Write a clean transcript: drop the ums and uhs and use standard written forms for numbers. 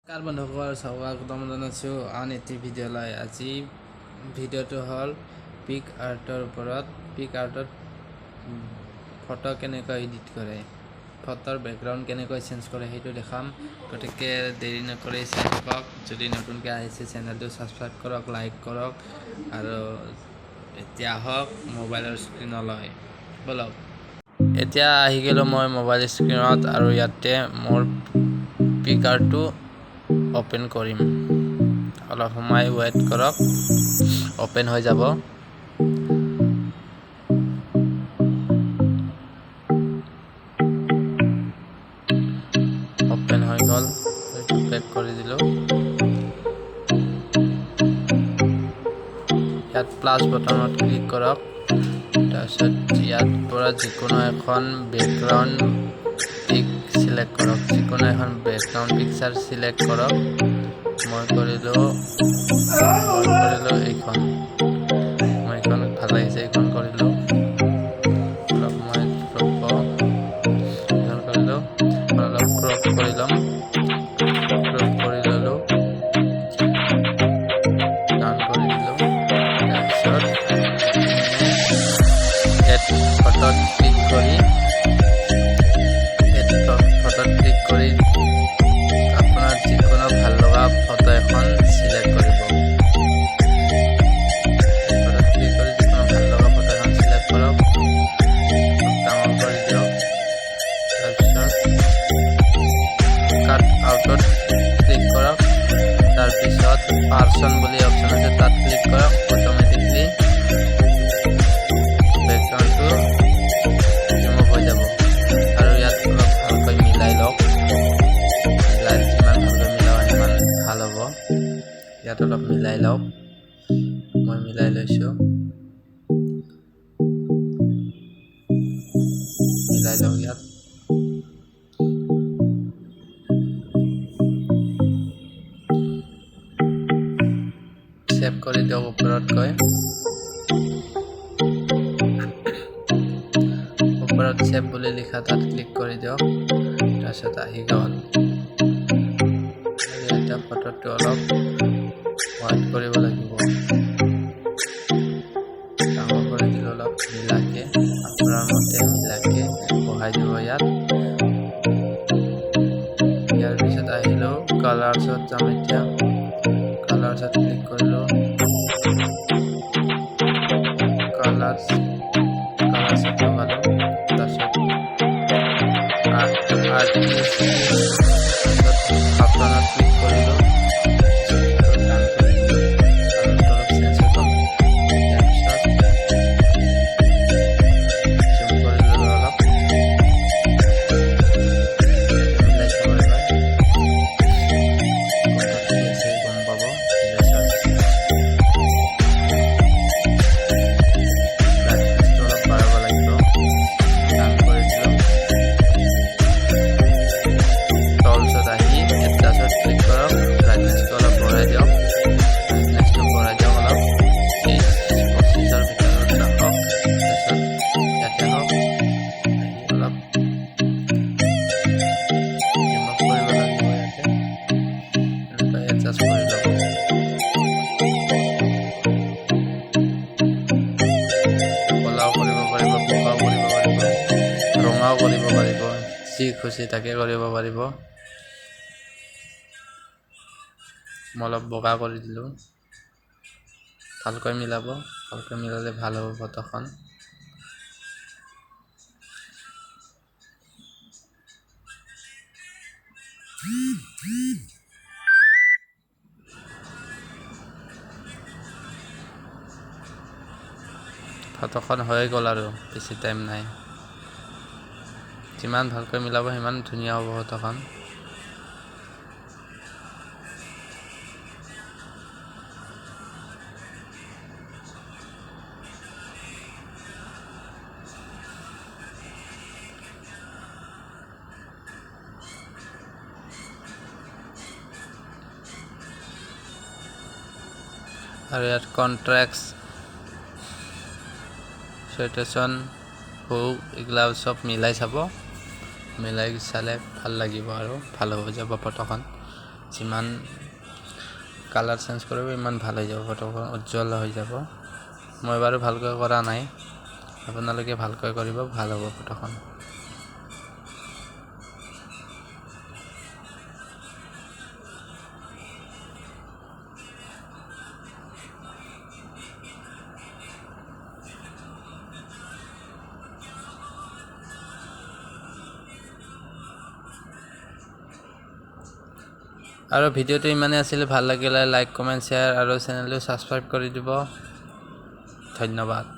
বন্ধুসকল স্বাগতম জনাইছোঁ আন এটি ভিডিঅ'লৈ। আজি ভিডিঅ'টো হ'ল পিক আৰ্টৰ ওপৰত। পিক আৰ্টত ফটো কেনেকৈ এডিট কৰে, ফটোৰ বেকগ্ৰাউণ্ড কেনেকৈ চেঞ্জ কৰে সেইটো দেখাম। গতিকে দেৰি নকৰি চাই থাকক। যদি নতুনকৈ আহিছে চেনেলটো ছাবস্ক্ৰাইব কৰক, লাইক কৰক আৰু এতিয়া আহক মোবাইলৰ স্ক্ৰীনলৈ। বলক, এতিয়া আহি গ'লোঁ মই মোবাইল স্ক্ৰীনত আৰু ইয়াতে মোৰ পিক আৰ্টটো ওপেন কৰিম। অলপ সময় ৱেইট কৰক, ওপেন হৈ যাব। ওপেন হৈ গ'ল, এইটো বেক কৰি দিলোঁ। ইয়াত প্লাছ বটনত ক্লিক কৰক। তাৰপিছত ইয়াৰ পৰা যিকোনো এখন বেকগ্ৰাউণ্ড পিক চিলেক্ট কৰক। যিকোনো এখন বেকগ্ৰাউণ্ড পিকচাৰ চিলেক্ট কৰক। মই কৰিলোঁ এইখন। মই এইখন ভাল লাগিছে, এইখন কৰিলোঁ। অলপ মই এইখন কৰিলোঁ, অলপ ক্ৰপ কৰি ল'ম। ক্ৰপ কৰি ল'লোঁ, ডাউন কৰি দিলোঁ। তাৰপিছত এড ফটোত ক্লিক কৰি আপোনাৰ যিকোনো ভাল লগা ফটো এখন চিলেক্ট কৰিব। ফটোত ক্লিক কৰি যিকোনো ভাল লগা ফটো এখন চিলেক্ট কৰক, ডাঙৰ কৰি দিয়ক। তাৰপিছত কাট আউটত ক্লিক কৰক। তাৰপিছত পাৰ্চন বুলি অপশ্যন আছে, তাত ক্লিক কৰক। অট'মেটিকলি বেকগ্ৰাউণ্ডটো ৰিমুভ হৈ যাব। আৰু ইয়াত অলপ ভালকৈ মিলাই লওক। যিমান ভালকৈ মিলাব সিমান ভাল হ'ব। ইয়াত অলপ মিলাই লওক, মই মিলাই লৈছোঁ। মিলাই লওক ইয়াত। ছেভ কৰি দিয়ক ওপৰত গৈ। ওপৰত ছেভ বুলি লিখা তাত ক্লিক কৰি দিয়ক। তাৰপিছত আহি গ'ল। এতিয়া ফটোটো অলপ হোৱাইট কৰিব লাগিব। ডাঙৰ কৰি দিলোঁ অলপ মিলাকে, আপোনাৰ মতে মিলাকে বহাই দিব ইয়াত। ইয়াৰ পিছত আহিলোঁ কালাৰ্ছত যাম। এতিয়া কালাৰ্ছত ক্লিক কৰিলোঁ। কালাৰ্ছত লগালোঁ। তাৰপিছত সাৱধানত ক্লিক কৰিলোঁ। কৰিব পাৰিব, যি খুচি তাকে কৰিব পাৰিব। মই অলপ বগা কৰি দিলোঁ। ভালকৈ মিলাব, ভালকৈ মিলালে ভাল হ'ব ফটোখন। ফটোখন হৈ গ'ল আৰু বেছি টাইম নাই। যিমান ভালকৈ মিলাব সিমান ধুনীয়া হ'ব ফটোখন। আৰু ইয়াত কণ্ট্ৰাষ্ট, চেচুৰেশ্যন, হুক এইগিলা চব মিলাই চাব। মিলাই চালে ভাল লাগিব আৰু ভাল হৈ যাব ফটোখন। যিমান কালাৰ চেঞ্জ কৰিব ইমান ভাল হৈ যাব, ফটোখন উজ্জ্বল হৈ যাব। মই বাৰু ভালকৈ কৰা নাই, আপোনালোকে ভালকৈ কৰিব, ভাল হ'ব ফটোখন। আৰু ভিডিঅ'টো ইমানেই আছিল, ভাল লাগিলে লাইক কমেণ্ট শ্বেয়াৰ আৰু চেনেলটো ছাবস্ক্ৰাইব কৰি দিব। ধন্যবাদ।